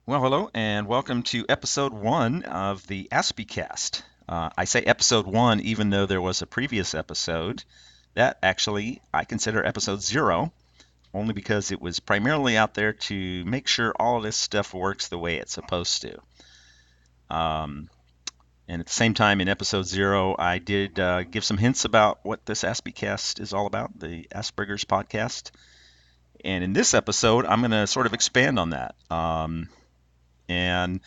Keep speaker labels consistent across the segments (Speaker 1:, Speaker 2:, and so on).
Speaker 1: Well, hello, and welcome to episode one of the AspieCast. I say episode one even though there was a previous episode. That actually I consider episode zero, only because it was primarily out there to make sure all of this stuff works the way it's supposed to. Um, and at the same time, in episode zero, I did give some hints about what this AspieCast is all about, the Asperger's podcast. And in this episode, I'm going to sort of expand on that. And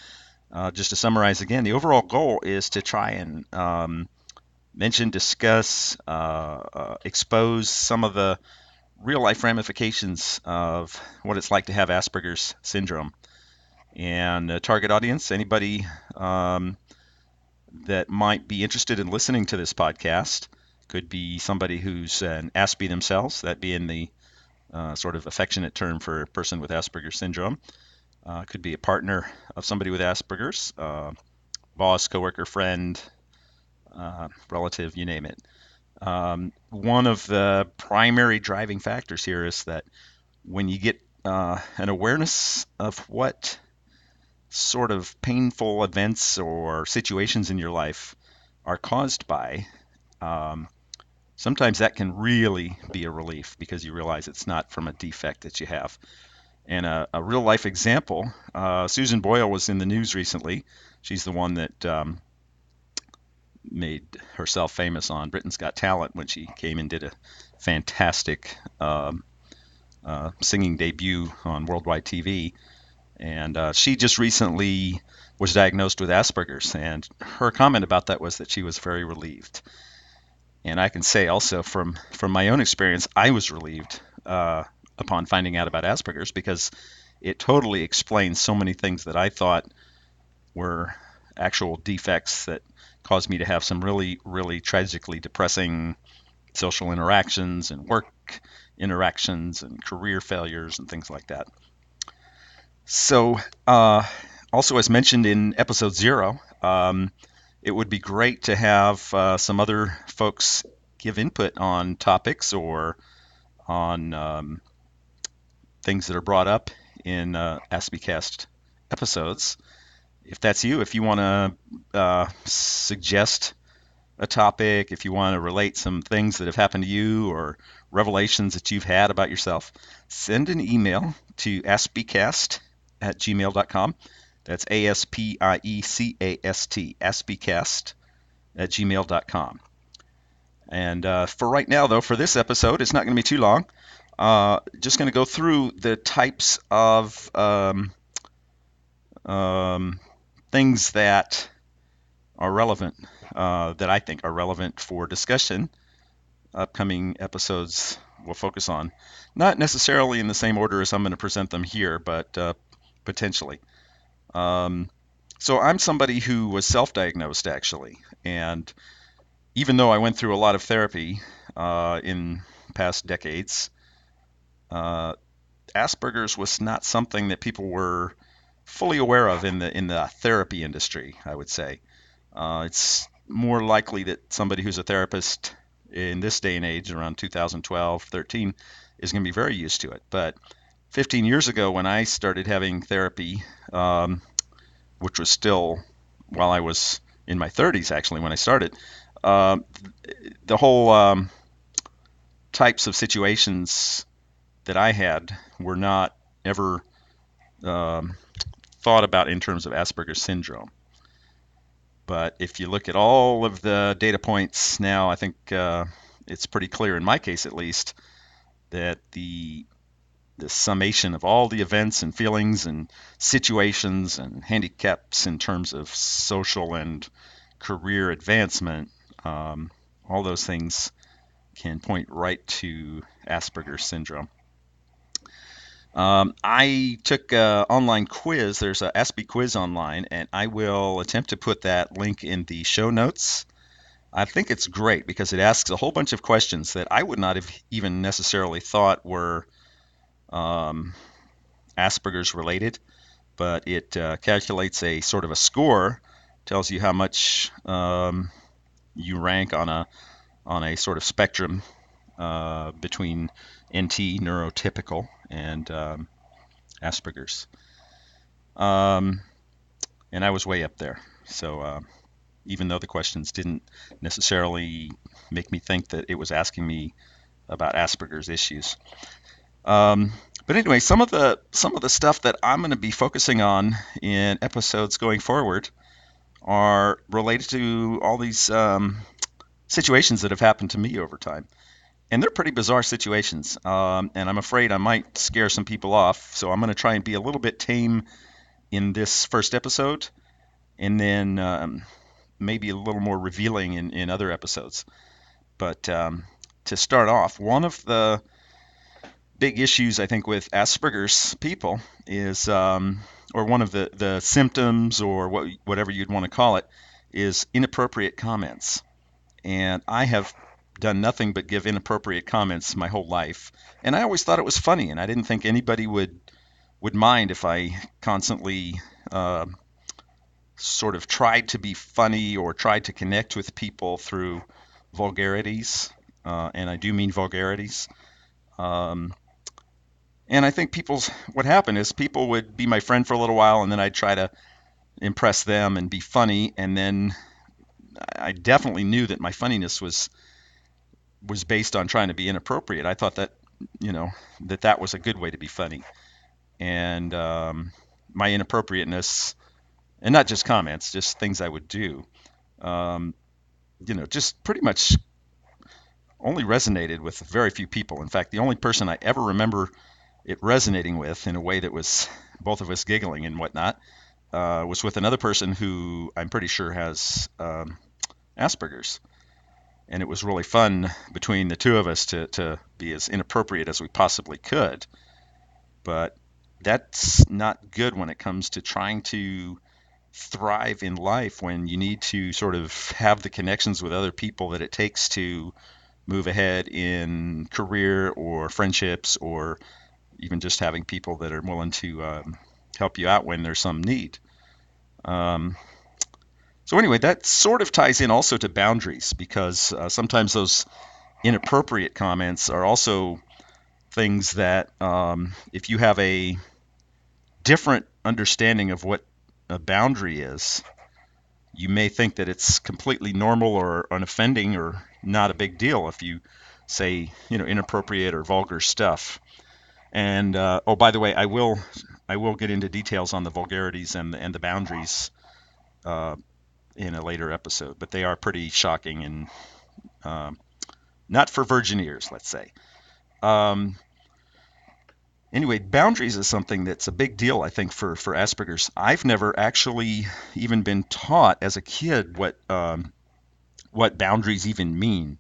Speaker 1: Just to summarize again, the overall goal is to try and mention, discuss, expose some of the real life ramifications of what it's like to have Asperger's syndrome. And target audience, anybody that might be interested in listening to this podcast, could be somebody who's an Aspie themselves, that being the sort of affectionate term for a person with Asperger's syndrome. Could be a partner of somebody with Asperger's, boss, coworker, friend, relative, you name it. One of the primary driving factors here is that when you get an awareness of what sort of painful events or situations in your life are caused by, um, sometimes that can really be a relief because you realize it's not from a defect that you have. And a real life example, Susan Boyle was in the news recently. She's the one that made herself famous on Britain's Got Talent when she came and did a fantastic singing debut on worldwide TV. And she just recently was diagnosed with Asperger's, and her comment about that was that she was very relieved. And I can say also from my own experience, I was relieved upon finding out about Asperger's because it totally explains so many things that I thought were actual defects that caused me to have some really, really tragically depressing social interactions and work interactions and career failures and things like that. So, also as mentioned in episode zero, it would be great to have some other folks give input on topics or on things that are brought up in AspieCast episodes. If that's you, if you want to suggest a topic, if you want to relate some things that have happened to you or revelations that you've had about yourself, send an email to aspiecast@gmail.com. That's ASPIECAST, aspiecast@gmail.com. And for right now, though, for this episode, it's not going to be too long. Just going to go through the types of things that are relevant, that I think are relevant for discussion. Upcoming episodes will focus on, not necessarily in the same order as I'm going to present them here, but potentially. So I'm somebody who was self-diagnosed actually, and even though I went through a lot of therapy in past decades, Asperger's was not something that people were fully aware of in the therapy industry, I would say. It's more likely that somebody who's a therapist in this day and age, around 2012, 13, is going to be very used to it. But 15 years ago, when I started having therapy, which was still while I was in my 30s, actually, when I started, the whole types of situations that I had were not ever thought about in terms of Asperger's syndrome. But if you look at all of the data points now, I think it's pretty clear, in my case at least, that the summation of all the events and feelings and situations and handicaps in terms of social and career advancement, all those things can point right to Asperger's syndrome. I took an online quiz. There's an Aspie quiz online, and I will attempt to put that link in the show notes. I think it's great because it asks a whole bunch of questions that I would not have even necessarily thought were Asperger's related, but it calculates a sort of a score, tells you how much you rank on a sort of spectrum between NT, neurotypical, and Asperger's. Um, and I was way up there. So even though the questions didn't necessarily make me think that it was asking me about Asperger's issues. Um, but anyway, some of the stuff that I'm going to be focusing on in episodes going forward are related to all these situations that have happened to me over time. And they're pretty bizarre situations. And I'm afraid I might scare some people off. So I'm going to try and be a little bit tame in this first episode, and then maybe a little more revealing in other episodes. But to start off, one of the big issues I think with Asperger's people is, or one of the symptoms, or whatever you'd want to call it, is inappropriate comments. And I have done nothing but give inappropriate comments my whole life, and I always thought it was funny, and I didn't think anybody would mind if I constantly uh, sort of tried to be funny or tried to connect with people through vulgarities, and I do mean vulgarities. Um, and I think what happened is people would be my friend for a little while, and then I'd try to impress them and be funny, and then I definitely knew that my funniness was based on trying to be inappropriate. I thought that, that was a good way to be funny, and my inappropriateness, and not just comments, just things I would do, um, just pretty much only resonated with very few people. In fact, the only person I ever remember it resonating with in a way that was both of us giggling and whatnot was with another person who I'm pretty sure has Asperger's. And it was really fun between the two of us to be as inappropriate as we possibly could. But that's not good when it comes to trying to thrive in life, when you need to sort of have the connections with other people that it takes to move ahead in career or friendships, or even just having people that are willing to help you out when there's some need. Um, so anyway, that sort of ties in also to boundaries, because sometimes those inappropriate comments are also things that, if you have a different understanding of what a boundary is, you may think that it's completely normal or unoffending or not a big deal if you say, inappropriate or vulgar stuff. And oh, by the way, I will get into details on the vulgarities and the boundaries uh, in a later episode, but they are pretty shocking and um, not for virgin ears, let's say. Um, anyway, boundaries is something that's a big deal, I think, for Asperger's. I've never actually even been taught as a kid what boundaries even mean.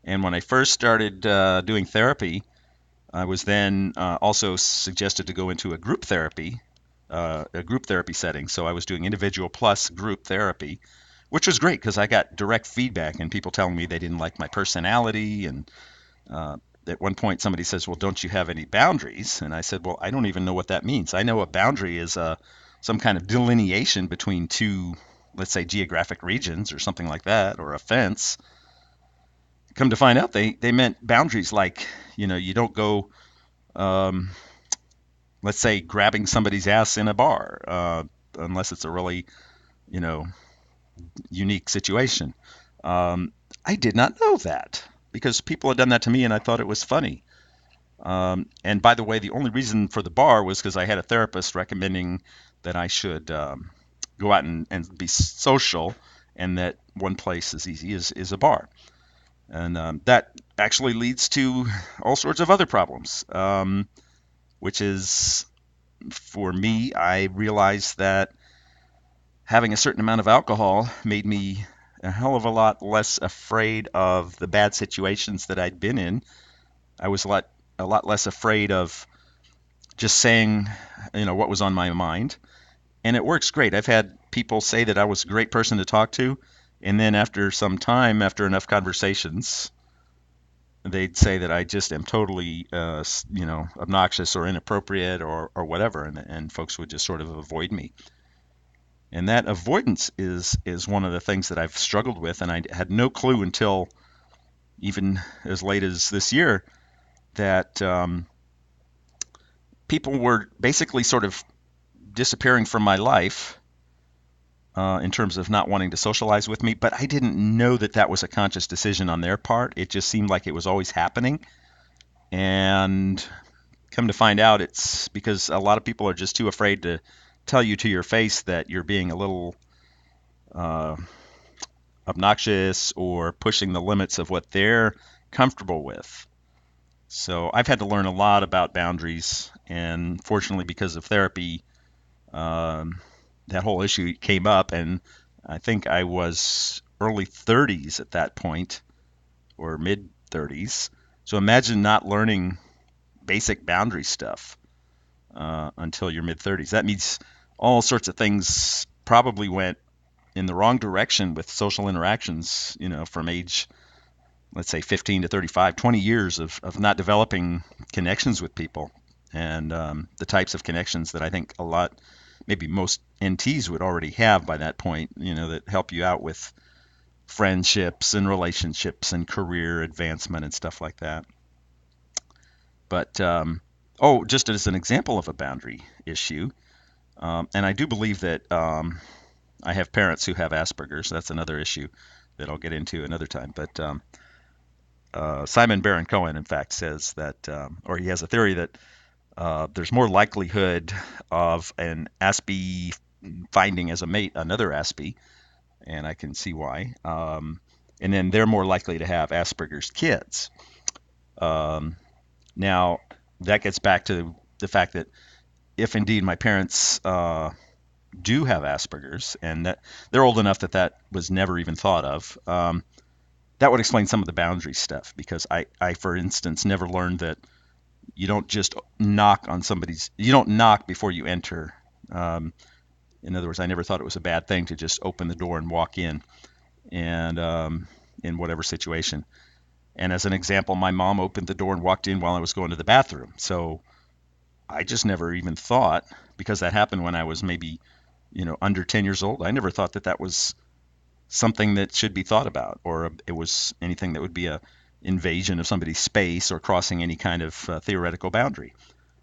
Speaker 1: And when I first started doing therapy, I was then also suggested to go into a group therapy setting. So I was doing individual plus group therapy, which was great because I got direct feedback and people telling me they didn't like my personality. And uh, at one point, somebody says, "Well, don't you have any boundaries?" And I said, "Well, I don't even know what that means. I know a boundary is some kind of delineation between two, let's say, geographic regions or something like that, or a fence." Come to find out, they meant boundaries like, you don't go, um, let's say, grabbing somebody's ass in a bar, unless it's a really, you know, unique situation. Um, I did not know that because people had done that to me and I thought it was funny. And by the way, the only reason for the bar was because I had a therapist recommending that I should go out and be social, and that one place as easy is a bar. And that actually leads to all sorts of other problems, which is, for me, I realized that having a certain amount of alcohol made me a hell of a lot less afraid of the bad situations that I'd been in. I was a lot less afraid of just saying, what was on my mind. And it works great. I've had people say that I was a great person to talk to, and then after some time, after enough conversations, they'd say that I just am totally, obnoxious or inappropriate or whatever, and folks would just sort of avoid me. And that avoidance is one of the things that I've struggled with, and I had no clue until even as late as this year that people were basically sort of disappearing from my life in terms of not wanting to socialize with me, but I didn't know that that was a conscious decision on their part. It just seemed like it was always happening. And come to find out, it's because a lot of people are just too afraid to tell you to your face that you're being a little uh, obnoxious or pushing the limits of what they're comfortable with. So I've had to learn a lot about boundaries, and fortunately, because of therapy, um, that whole issue came up, and I think I was early 30s at that point, or mid 30s. So imagine not learning basic boundary stuff until your mid 30s. That means all sorts of things probably went in the wrong direction with social interactions, from age, let's say 15 to 35, 20 years of not developing connections with people. And the types of connections that I think a lot, maybe most NTs would already have by that point, that help you out with friendships and relationships and career advancement and stuff like that. But, just as an example of a boundary issue, and I do believe that I have parents who have Asperger's. That's another issue that I'll get into another time. But Simon Baron-Cohen, in fact, says that, or he has a theory that there's more likelihood of an Aspie finding as a mate another Aspie, and I can see why. And then they're more likely to have Asperger's kids. Now, that gets back to the fact that if indeed my parents do have Asperger's, and that they're old enough that that was never even thought of, that would explain some of the boundary stuff. Because I, for instance, never learned that you don't just knock on you don't knock before you enter. In other words, I never thought it was a bad thing to just open the door and walk in, and in whatever situation. And as an example, my mom opened the door and walked in while I was going to the bathroom. So I just never even thought, because that happened when I was maybe, under 10 years old. I never thought that that was something that should be thought about, or it was anything that would be a invasion of somebody's space or crossing any kind of theoretical boundary.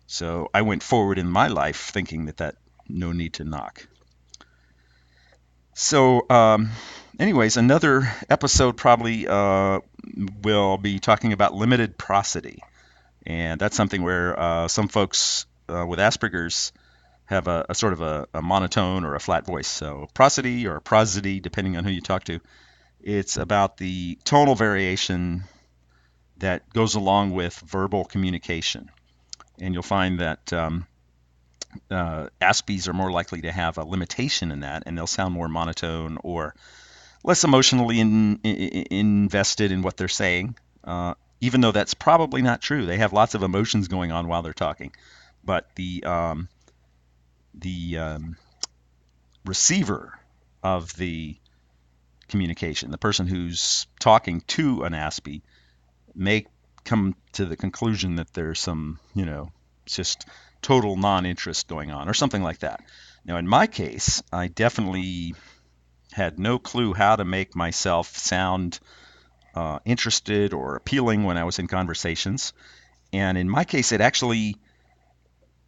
Speaker 1: So I went forward in my life thinking that no need to knock. So anyways, another episode probably will be talking about limited prosody. And that's something where some folks with Asperger's have a sort of a monotone or a flat voice. So prosody or prosody, depending on who you talk to, it's about the tonal variation that goes along with verbal communication. And you'll find that Aspies are more likely to have a limitation in that, and they'll sound more monotone or less emotionally invested in what they're saying, even though that's probably not true. They have lots of emotions going on while they're talking. But the receiver of the communication, the person who's talking to an Aspie, may come to the conclusion that there's some, just total non-interest going on or something like that. Now, in my case, I definitely had no clue how to make myself sound interested or appealing when I was in conversations. And in my case, it actually,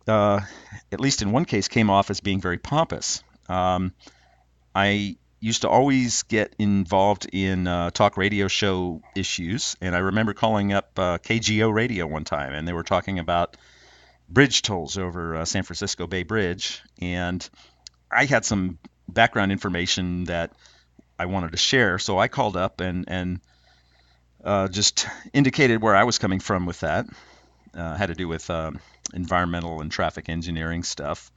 Speaker 1: at least in one case, came off as being very pompous. I used to always get involved in talk radio show issues, and I remember calling up KGO radio one time, and they were talking about bridge tolls over San Francisco Bay Bridge, and I had some background information that I wanted to share, so I called up and just indicated where I was coming from with that. Had to do with environmental and traffic engineering stuff.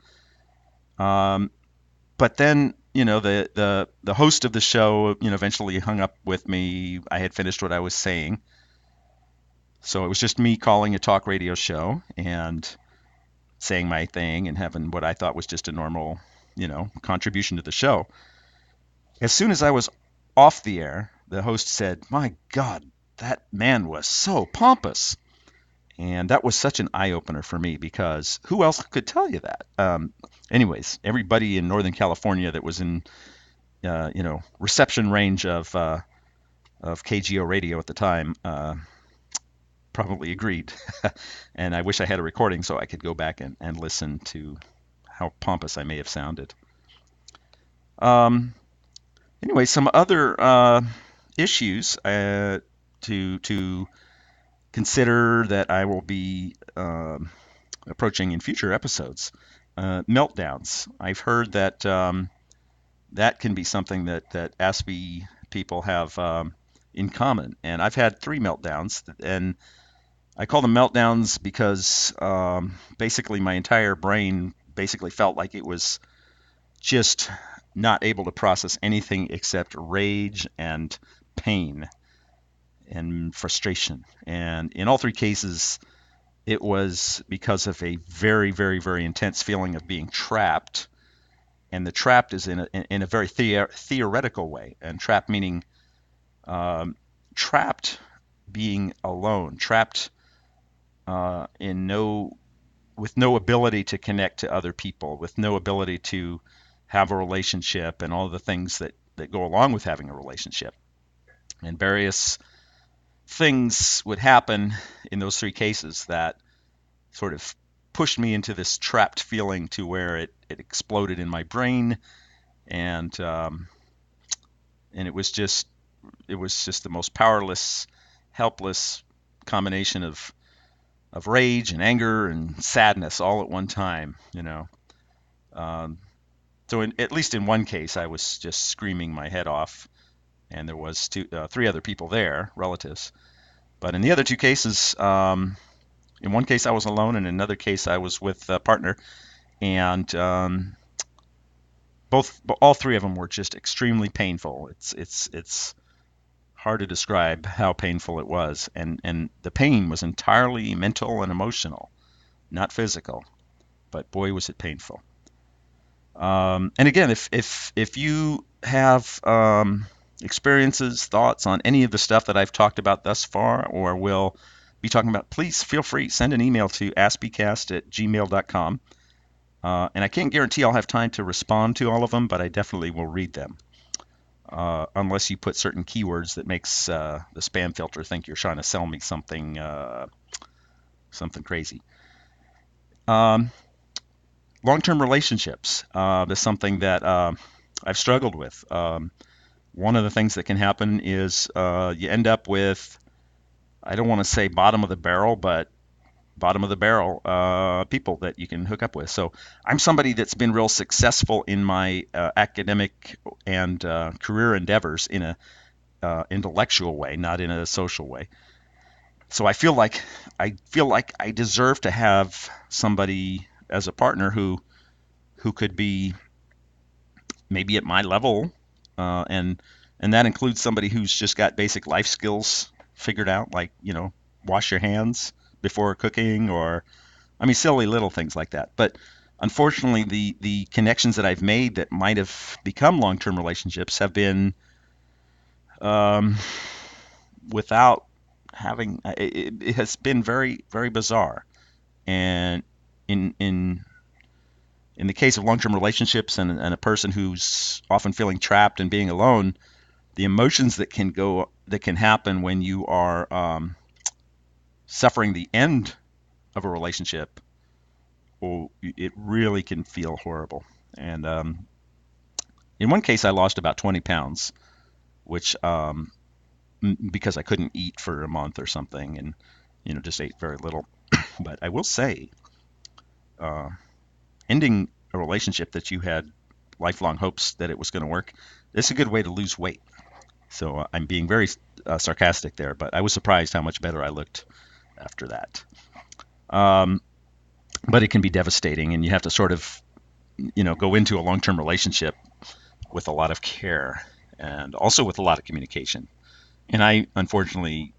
Speaker 1: But then, the host of the show, eventually hung up with me. I had finished what I was saying. So it was just me calling a talk radio show and saying my thing and having what I thought was just a normal, contribution to the show. As soon as I was off the air, the host said, "My God, that man was so pompous." And that was such an eye-opener for me, because who else could tell you that? Anyways, everybody in Northern California that was in, reception range of KGO radio at the time probably agreed. And I wish I had a recording so I could go back and listen to how pompous I may have sounded. Um, anyway, some other issues to consider that I will be approaching in future episodes. Meltdowns. I've heard that that can be something that Aspie people have in common, and I've had 3 meltdowns, and I call them meltdowns because basically my entire brain basically felt like it was just not able to process anything except rage and pain and frustration. And in all 3 cases, it was because of a very, very, very intense feeling of being trapped. And the trapped is in a very theoretical way. And trapped meaning trapped being alone, trapped in no with no ability to connect to other people, with no ability to have a relationship and all the things that go along with having a relationship. And various things would happen in those 3 cases that sort of pushed me into this trapped feeling to where it exploded in my brain, and it was just the most powerless, helpless combination of rage and anger and sadness all at one time, you know. So at least in one case, I was just screaming my head off, and there was 3 other people there, relatives. But in the other 2 cases, in one case I was alone, and in another case I was with a partner, and all 3 of them were just extremely painful. It's hard to describe how painful it was, and the pain was entirely mental and emotional, not physical. But boy, was it painful. And again, if you have experiences, thoughts on any of the stuff that I've talked about thus far, or will be talking about, please feel free, send an email to aspiecast@gmail.com. And I can't guarantee I'll have time to respond to all of them, but I definitely will read them. Unless you put certain keywords that makes the spam filter think you're trying to sell me something crazy. Long-term relationships is something that I've struggled with. One of the things that can happen is you end up with, I don't want to say bottom of the barrel, but bottom of the barrel people that you can hook up with. So I'm somebody that's been real successful in my academic and career endeavors in a intellectual way, not in a social way. So I feel like I deserve to have somebody as a partner who could be maybe at my level, and that includes somebody who's just got basic life skills figured out, like, you know, wash your hands before cooking, or I mean, silly little things like that. But unfortunately, the connections that I've made that might have become long-term relationships have been without having it has been very, very bizarre. And in the case of long-term relationships and a person who's often feeling trapped and being alone, the emotions that can happen when you are suffering the end of a relationship, it really can feel horrible. And in one case, I lost about 20 pounds, which because I couldn't eat for a month or something, and just ate very little. But I will say, ending a relationship that you had lifelong hopes that it was going to work, this is a good way to lose weight. So I'm being very sarcastic there, but I was surprised how much better I looked after that. But it can be devastating, and you have to sort of, go into a long-term relationship with a lot of care and also with a lot of communication. And I unfortunately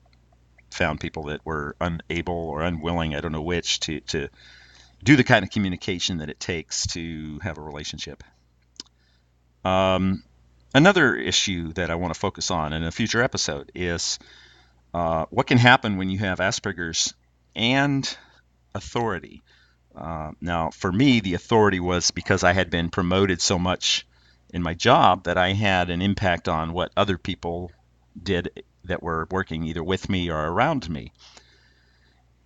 Speaker 1: found people that were unable or unwilling, I don't know which, to do the kind of communication that it takes to have a relationship. Another issue that I want to focus on in a future episode is what can happen when you have Asperger's and authority. Now, for me, the authority was because I had been promoted so much in my job that I had an impact on what other people did that were working either with me or around me.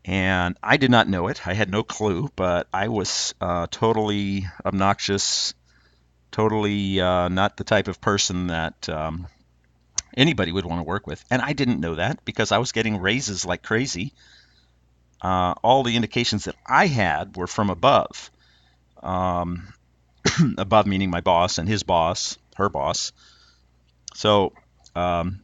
Speaker 1: And I did not know it. I had no clue, but I was totally obnoxious, totally not the type of person that anybody would want to work with. And I didn't know that because I was getting raises like crazy. All the indications that I had were from above. Um, above meaning my boss and his boss, her boss. So um,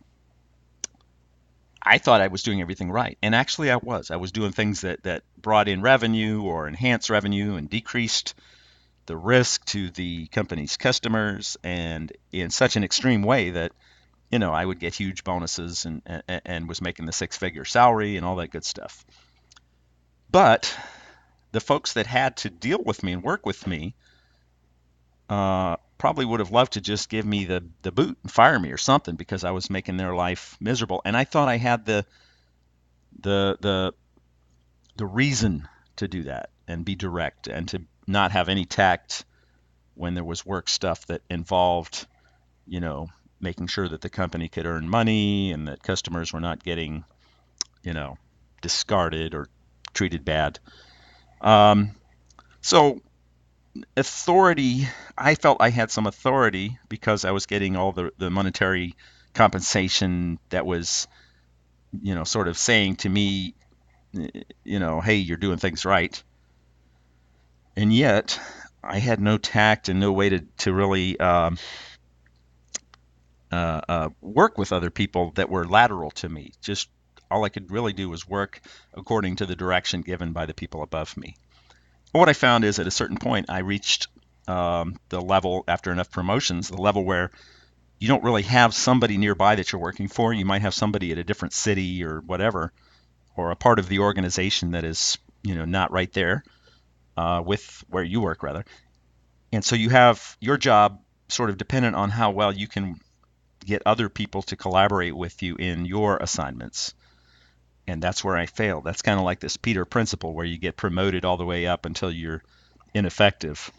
Speaker 1: I thought I was doing everything right. And actually I was. I was doing things that brought in revenue or enhanced revenue and decreased the risk to the company's customers, and in such an extreme way that I would get huge bonuses and was making the six-figure salary and all that good stuff. But the folks that had to deal with me and work with me probably would have loved to just give me the boot and fire me or something because I was making their life miserable. And I thought I had the the the reason to do that and be direct and to not have any tact when there was work stuff that involved, making sure that the company could earn money and that customers were not getting, you know, discarded or treated bad. Um, so authority, I felt I had some authority because I was getting all the monetary compensation that was, sort of saying to me, hey, you're doing things right. And yet I had no tact and no way to really work with other people that were lateral to me. Just all I could really do was work according to the direction given by the people above me. What I found is at a certain point, I reached the level after enough promotions, the level where you don't really have somebody nearby that you're working for. You might have somebody at a different city or whatever, or a part of the organization that is, not right there with where you work, rather. And so you have your job sort of dependent on how well you can get other people to collaborate with you in your assignments. And that's where I failed. That's kind of like this Peter principle where you get promoted all the way up until you're ineffective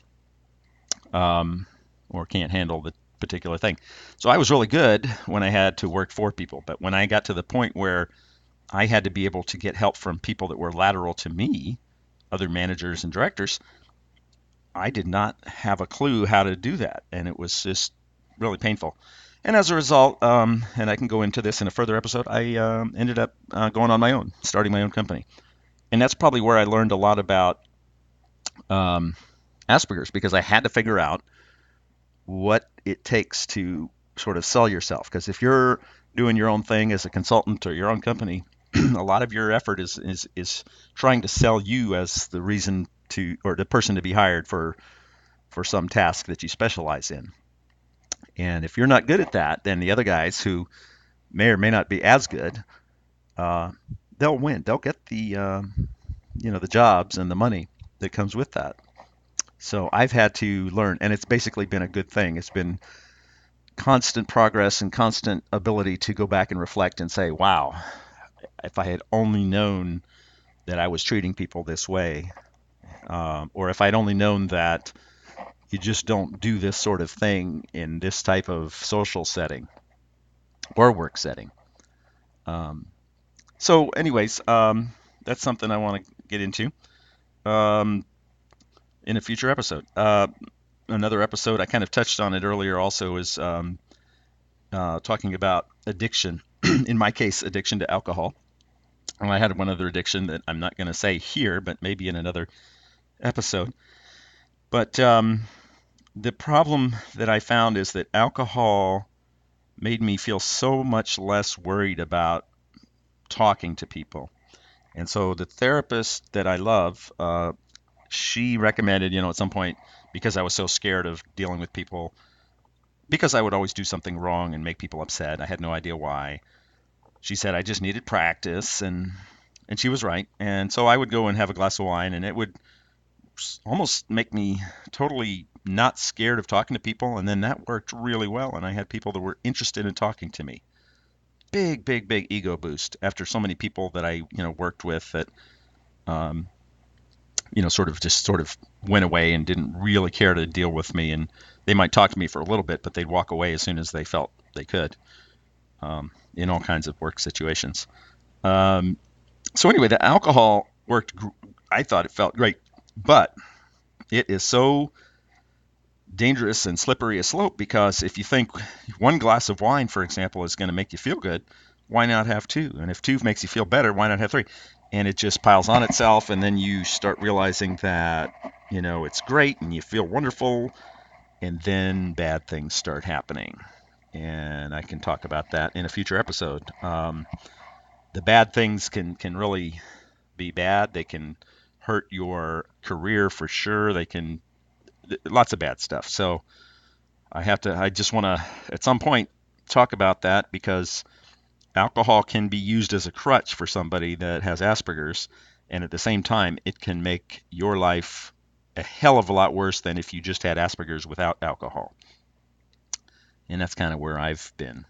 Speaker 1: or can't handle the particular thing. So I was really good when I had to work for people. But when I got to the point where I had to be able to get help from people that were lateral to me, other managers and directors, I did not have a clue how to do that. And it was just really painful. And as a result, and I can go into this in a further episode, I ended up going on my own, starting my own company. And that's probably where I learned a lot about Asperger's, because I had to figure out what it takes to sort of sell yourself. Because if you're doing your own thing as a consultant or your own company, a lot of your effort is trying to sell you as the reason to, or the person to be hired for some task that you specialize in. And if you're not good at that, then the other guys who may or may not be as good, uh, they'll win. They'll get the jobs and the money that comes with that. So I've had to learn, and it's basically been a good thing. It's been constant progress and constant ability to go back and reflect and say, wow, if I had only known that I was treating people this way, or if I'd only known that you just don't do this sort of thing in this type of social setting or work setting. Um, so, anyways, that's something I want to get into um, in a future episode. Another episode, I kind of touched on it earlier also, is talking about addiction. In my case, addiction to alcohol. And I had one other addiction that I'm not going to say here, but maybe in another episode. But the problem that I found is that alcohol made me feel so much less worried about talking to people. And so the therapist that I love, she recommended, at some point, because I was so scared of dealing with people, because I would always do something wrong and make people upset. I had no idea why. She said I just needed practice, and she was right. And so I would go and have a glass of wine, and it would almost make me totally not scared of talking to people. And then that worked really well, and I had people that were interested in talking to me. Big, big, big ego boost after so many people that I, worked with that, sort of went away and didn't really care to deal with me. And they might talk to me for a little bit, but they'd walk away as soon as they felt they could, in all kinds of work situations. So anyway, the alcohol worked. I thought it felt great, but it is so dangerous and slippery a slope because if you think one glass of wine, for example, is going to make you feel good, why not have two? And if two makes you feel better, why not have three? And it just piles on itself, and then you start realizing that, it's great and you feel wonderful, and then bad things start happening. And I can talk about that in a future episode. The bad things can really be bad. They can hurt your career for sure. They can, lots of bad stuff. So I just want to, at some point, talk about that because alcohol can be used as a crutch for somebody that has Asperger's, and at the same time, it can make your life a hell of a lot worse than if you just had Asperger's without alcohol. And that's kind of where I've been.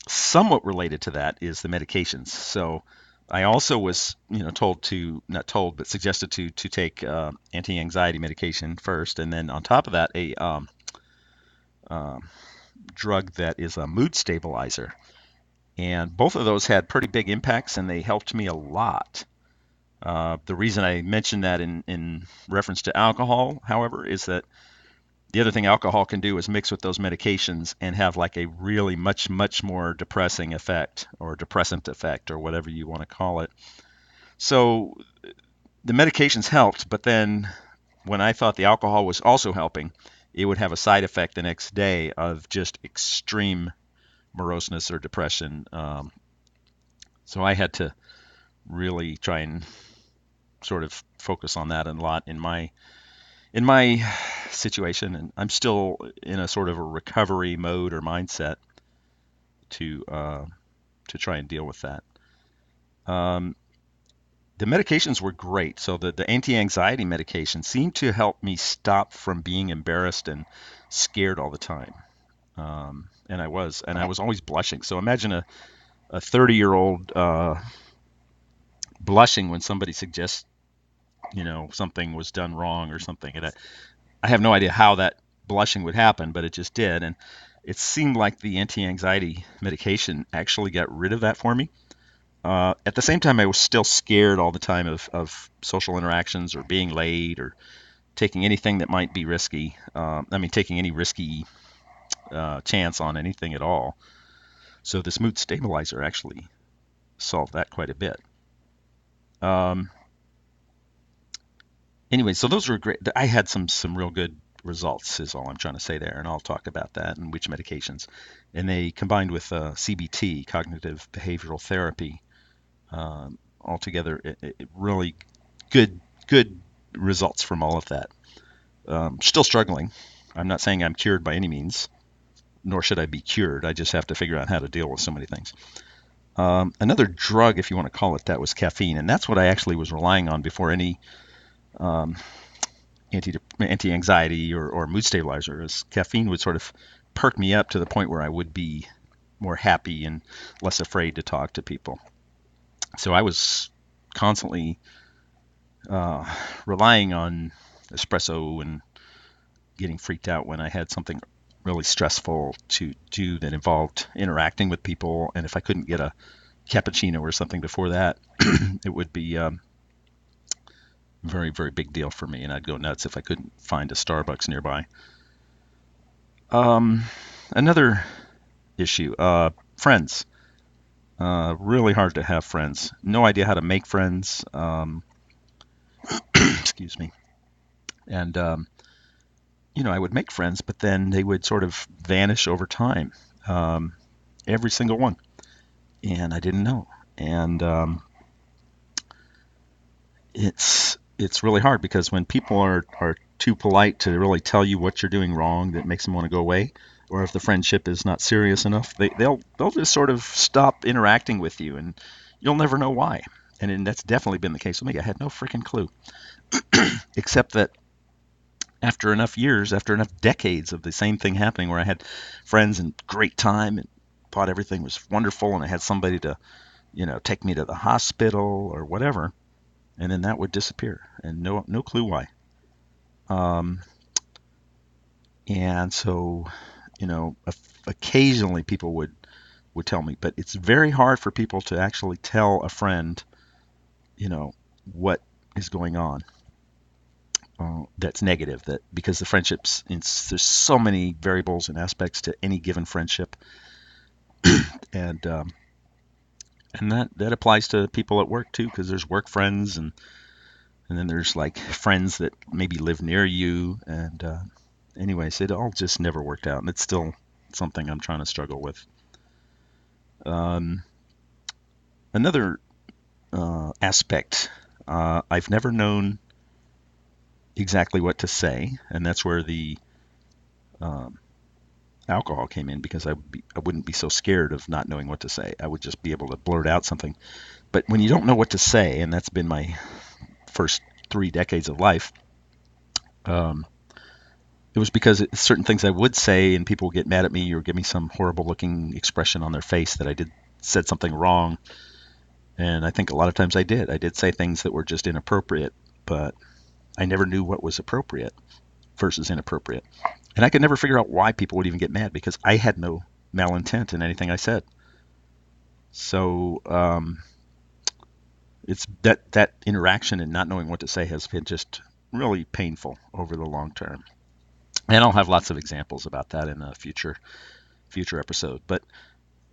Speaker 1: Somewhat related to that is the medications. So I also was, told to, not told, but suggested to take anti-anxiety medication first, and then on top of that, a drug that is a mood stabilizer. And both of those had pretty big impacts, and they helped me a lot. The reason I mentioned that in reference to alcohol, however, is that the other thing alcohol can do is mix with those medications and have like a really much, much more depressing effect or depressant effect or whatever you want to call it. So the medications helped, but then when I thought the alcohol was also helping, it would have a side effect the next day of just extreme moroseness or depression. So I had to really try and sort of focus on that a lot in my situation, and I'm still in a sort of a recovery mode or mindset to try and deal with that. The medications were great. So the anti-anxiety medication seemed to help me stop from being embarrassed and scared all the time. And I was always blushing. So imagine a 30-year-old blushing when somebody suggests, something was done wrong or something. And I have no idea how that blushing would happen, but it just did. And it seemed like the anti-anxiety medication actually got rid of that for me. At the same time, I was still scared all the time of social interactions or being late or taking anything that might be risky. Taking any risky chance on anything at all. So this mood stabilizer actually solved that quite a bit. Anyway, so those were great. I had some real good results is all I'm trying to say there, and I'll talk about that and which medications. And they combined with CBT, cognitive behavioral therapy, altogether, it really good results from all of that. Still struggling. I'm not saying I'm cured by any means, nor should I be cured. I just have to figure out how to deal with so many things. Another drug, if you want to call it that, was caffeine, and that's what I actually was relying on before any anti-anxiety or mood stabilizer. Is caffeine would sort of perk me up to the point where I would be more happy and less afraid to talk to people. So I was constantly relying on espresso and getting freaked out when I had something really stressful to do that involved interacting with people. And if I couldn't get a cappuccino or something before that, it would be very, very big deal for me, and I'd go nuts if I couldn't find a Starbucks nearby. Another issue, friends. Really hard to have friends. No idea how to make friends. Excuse me. And, I would make friends, but then they would sort of vanish over time. Every single one. And I didn't know. And it's really hard because when people are too polite to really tell you what you're doing wrong that makes them want to go away, or if the friendship is not serious enough, they'll just sort of stop interacting with you, and you'll never know why. And that's definitely been the case with me. I had no freaking clue, except that after enough years, after enough decades of the same thing happening, where I had friends and great time and thought everything was wonderful, and I had somebody to, take me to the hospital or whatever, and then that would disappear, and no clue why. And so, occasionally people would tell me, but it's very hard for people to actually tell a friend you know, what is going on that's negative. That because the friendships, there's so many variables and aspects to any given friendship, and that applies to people at work too, because there's work friends, and then there's like friends that maybe live near you, and anyways, it all just never worked out, and it's still something I'm trying to struggle with. Um, Another aspect, I've never known exactly what to say, and that's where the um, alcohol came in, because I wouldn't be so scared of not knowing what to say. I would just be able to blurt out something. But when you don't know what to say, and that's been my first 3 decades of life, um, it was because certain things I would say, and people would get mad at me or give me some horrible looking expression on their face that I said something wrong. And I think a lot of times I did. I did say things that were just inappropriate, but I never knew what was appropriate versus inappropriate. And I could never figure out why people would even get mad, because I had no malintent in anything I said. So it's that interaction and not knowing what to say has been just really painful over the long term. And I'll have lots of examples about that in a future episode. But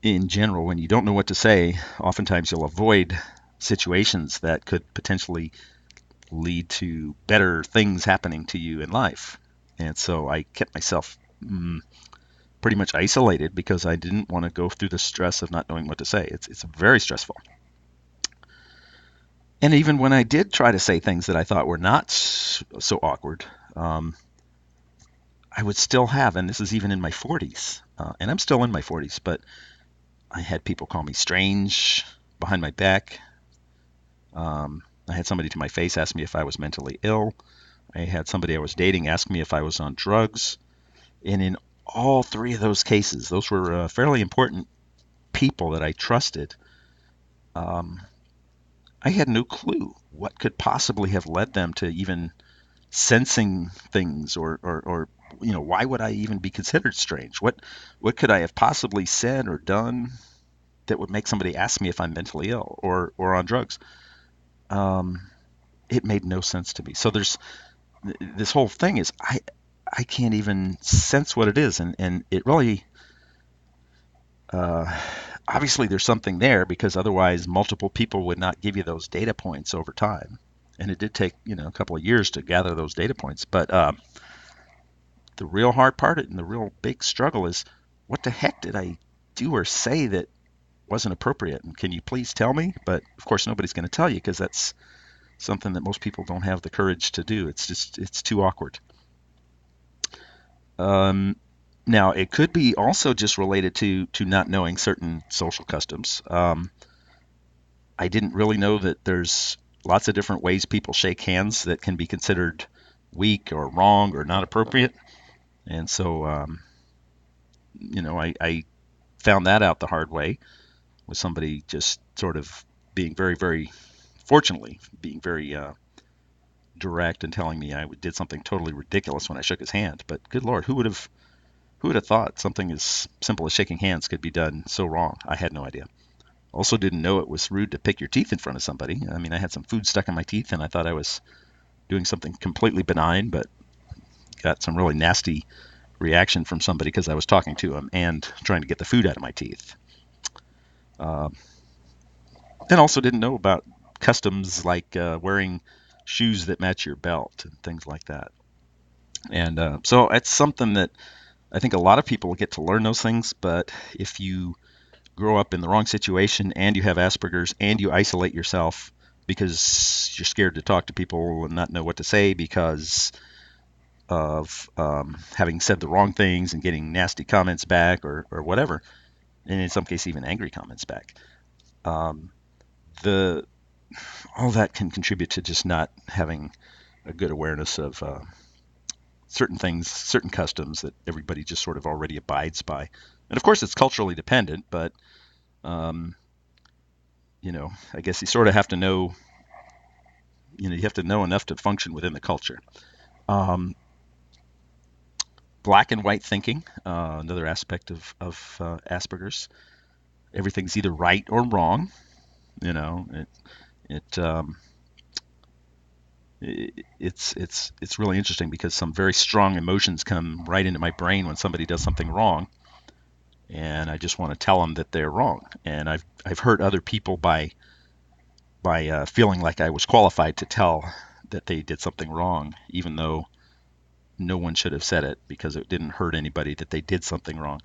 Speaker 1: in general, when you don't know what to say, oftentimes you'll avoid situations that could potentially lead to better things happening to you in life. And so I kept myself pretty much isolated because I didn't want to go through the stress of not knowing what to say. It's very stressful. And even when I did try to say things that I thought were not so awkward, I would still have, and this is even in my 40s, and I'm still in my 40s, but I had people call me strange behind my back. I had somebody to my face ask me if I was mentally ill. I had somebody I was dating ask me if I was on drugs. And in all three of those cases, those were fairly important people that I trusted. I had no clue what could possibly have led them to even sensing things, or why would I even be considered strange? What could I have possibly said or done that would make somebody ask me if I'm mentally ill or on drugs? It made no sense to me. So there's this whole thing is I can't even sense what it is, and it really obviously there's something there, because otherwise multiple people would not give you those data points over time. And it did take a couple of years to gather those data points. But the real hard part and the real big struggle is, what the heck did I do or say that wasn't appropriate? And can you please tell me? But of course nobody's going to tell you, because that's something that most people don't have the courage to do. It's too awkward. Now, it could be also just related to not knowing certain social customs. I didn't really know that there's lots of different ways people shake hands that can be considered weak or wrong or not appropriate. And so, I found that out the hard way, with somebody just sort of being very, very, fortunately, being very direct and telling me I did something totally ridiculous when I shook his hand. But good Lord, who would have thought something as simple as shaking hands could be done so wrong? I had no idea. Also didn't know it was rude to pick your teeth in front of somebody. I mean, I had some food stuck in my teeth, and I thought I was doing something completely benign, but got some really nasty reaction from somebody because I was talking to him and trying to get the food out of my teeth. And also didn't know about customs like wearing shoes that match your belt and things like that. And so it's something that I think a lot of people get to learn those things, but if you grow up in the wrong situation and you have Asperger's and you isolate yourself because you're scared to talk to people and not know what to say because of having said the wrong things and getting nasty comments back or whatever, and in some cases even angry comments back, the all that can contribute to just not having a good awareness of certain things, certain customs that everybody just sort of already abides by. And of course, it's culturally dependent, but I guess you sort of have to know, you have to know enough to function within the culture. Black and white thinking, another aspect of Asperger's. Everything's either right or wrong. It, it's really interesting because some very strong emotions come right into my brain when somebody does something wrong, and I just want to tell them that they're wrong. And I've hurt other people by feeling like I was qualified to tell that they did something wrong, even though no one should have said it because it didn't hurt anybody that they did something wrong.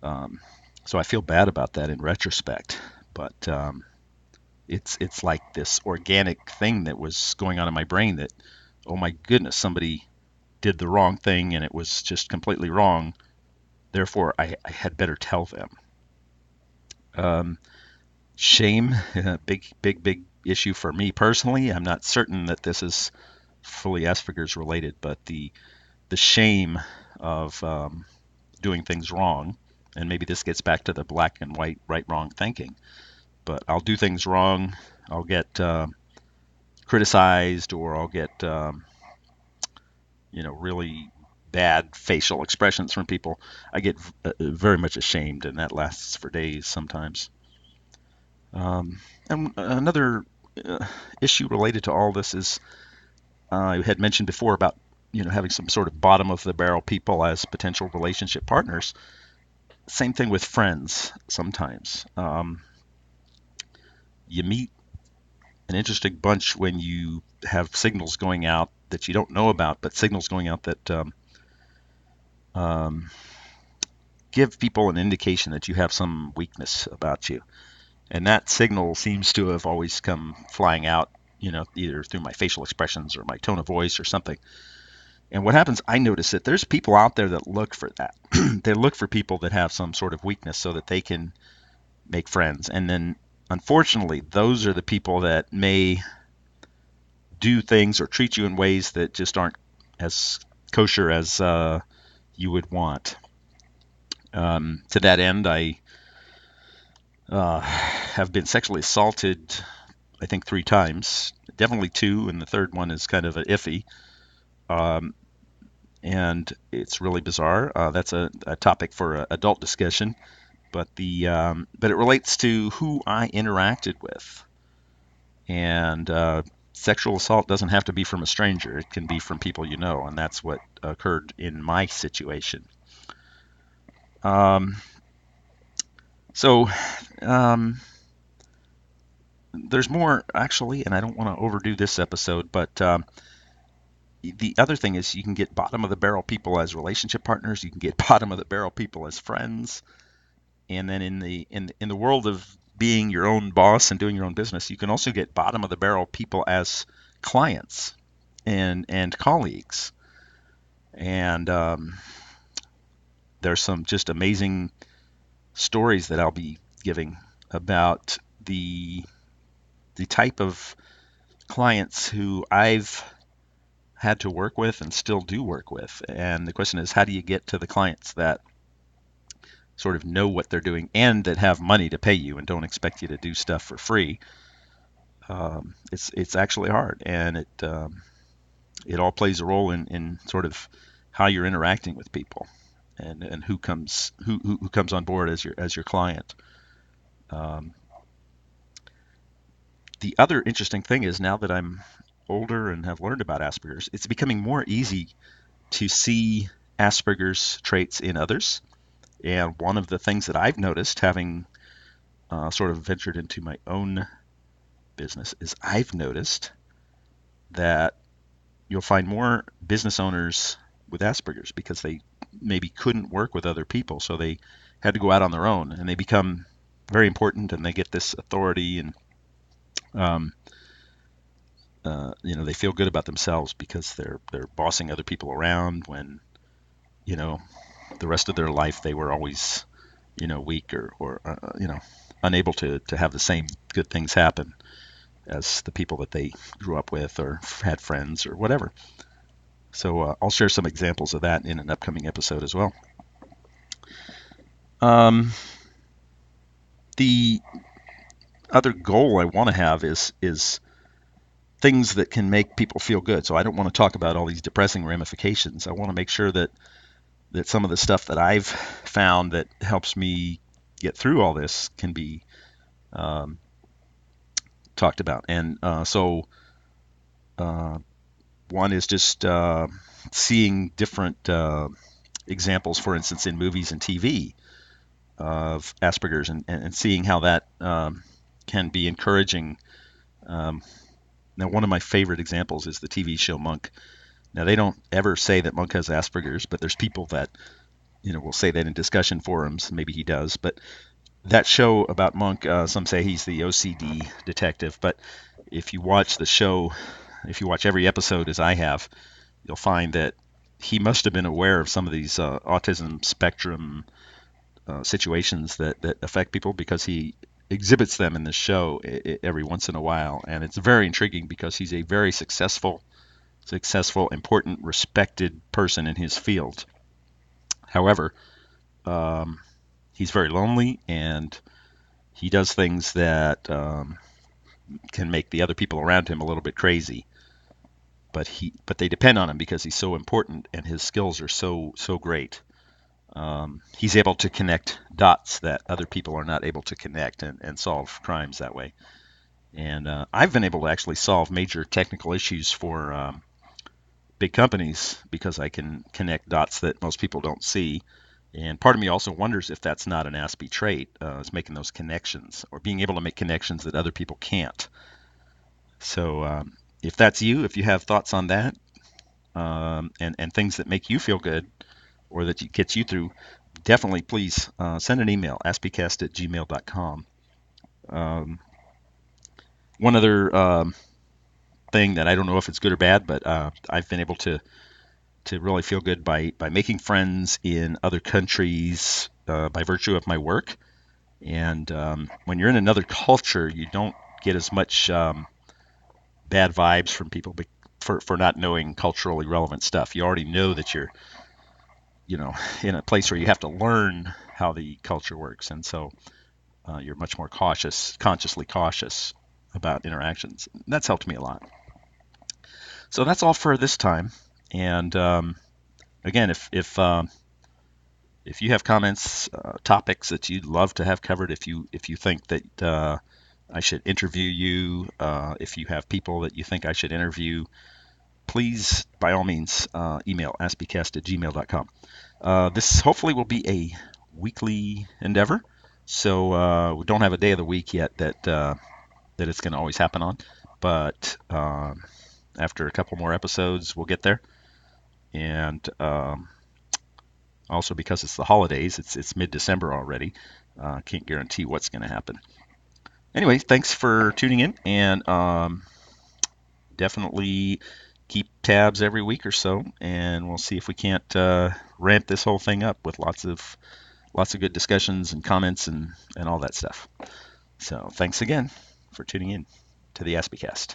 Speaker 1: Um, so I feel bad about that in retrospect, but it's like this organic thing that was going on in my brain that, oh my goodness, somebody did the wrong thing and it was just completely wrong. Therefore, I had better tell them. Um, Shame, big issue for me personally. I'm not certain that this is fully Asperger's related, but the shame of doing things wrong, and maybe this gets back to the black and white, right, wrong thinking. But I'll do things wrong. I'll get criticized, or I'll get really bad facial expressions from people. I get very much ashamed, and that lasts for days sometimes. And another issue related to all this is I had mentioned before about having some sort of bottom of the barrel people as potential relationship partners. Same thing with friends sometimes. You meet an interesting bunch when you have signals going out that you don't know about, but signals going out that um, give people an indication that you have some weakness about you. And that signal seems to have always come flying out, either through my facial expressions or my tone of voice or something. And what happens, I notice that there's people out there that look for that. They look for people that have some sort of weakness so that they can make friends. And then, unfortunately, those are the people that may do things or treat you in ways that just aren't as kosher as you would want. To that end, I have been sexually assaulted, I think 3 times, definitely 2, and the third one is kind of an iffy. Um, and it's really bizarre. That's a topic for adult discussion, but but it relates to who I interacted with. And sexual assault doesn't have to be from a stranger; it can be from people you know, and that's what occurred in my situation. Um, so um, there's more actually, and I don't want to overdo this episode, but the other thing is you can get bottom of the barrel people as relationship partners. You can get bottom of the barrel people as friends. And then in the world of being your own boss and doing your own business, you can also get bottom of the barrel people as clients and colleagues. And there's some just amazing stories that I'll be giving about the type of clients who I've had to work with and still do work with. And the question is, how do you get to the clients that sort of know what they're doing and that have money to pay you and don't expect you to do stuff for free? It's actually hard, and it all plays a role in sort of how you're interacting with people and who comes on board as your client. Um, the other interesting thing is, now that I'm older and have learned about Asperger's, it's becoming more easy to see Asperger's traits in others. And one of the things that I've noticed, having sort of ventured into my own business, is I've noticed that you'll find more business owners with Asperger's because they maybe couldn't work with other people, so they had to go out on their own, and they become very important, and they get this authority, and um, they feel good about themselves because they're bossing other people around when you know the rest of their life they were always weak or unable to have the same good things happen as the people that they grew up with or had friends or whatever. So I'll share some examples of that in an upcoming episode as well. The other goal I want to have is things that can make people feel good. So I don't want to talk about all these depressing ramifications. I want to make sure that some of the stuff that I've found that helps me get through all this can be talked about. And so uh, one is just seeing different examples, for instance, in movies and TV of Asperger's, and seeing how that can be encouraging. Um, Now, one of my favorite examples is the TV show Monk. Now, they don't ever say that Monk has Asperger's, but there's people that will say that in discussion forums. Maybe he does, but that show about Monk, some say he's the OCD detective. But if you watch the show, if you watch every episode as I have, you'll find that he must have been aware of some of these autism spectrum situations that affect people, because he exhibits them in the show every once in a while, and it's very intriguing because he's a very successful, important, respected person in his field. However, um, he's very lonely, and he does things that can make the other people around him a little bit crazy. But they depend on him because he's so important and his skills are so great. He's able to connect dots that other people are not able to connect, and solve crimes that way. And I've been able to actually solve major technical issues for big companies because I can connect dots that most people don't see. And part of me also wonders if that's not an Aspie trait, is making those connections, or being able to make connections that other people can't. So if that's you, if you have thoughts on that, and things that make you feel good, or that gets you through, definitely please send an email, aspiecast@gmail.com. Um, One other thing that I don't know if it's good or bad, but I've been able to really feel good by making friends in other countries by virtue of my work. And when you're in another culture, you don't get as much bad vibes from people for not knowing culturally relevant stuff. You already know that you're in a place where you have to learn how the culture works, and so you're much more consciously cautious about interactions. That's helped me a lot. So that's all for this time. And again, if you have comments, topics that you'd love to have covered, if you think that I should interview you, if you have people that you think I should interview, please, by all means, email aspiecast@gmail.com. This hopefully will be a weekly endeavor, so we don't have a day of the week yet that it's going to always happen on, but after a couple more episodes, we'll get there. And also, because it's the holidays, it's mid-December already. Can't guarantee what's going to happen. Anyway, thanks for tuning in, and definitely keep tabs every week or so, and we'll see if we can't ramp this whole thing up with lots of good discussions and comments and all that stuff. So thanks again for tuning in to the AspieCast.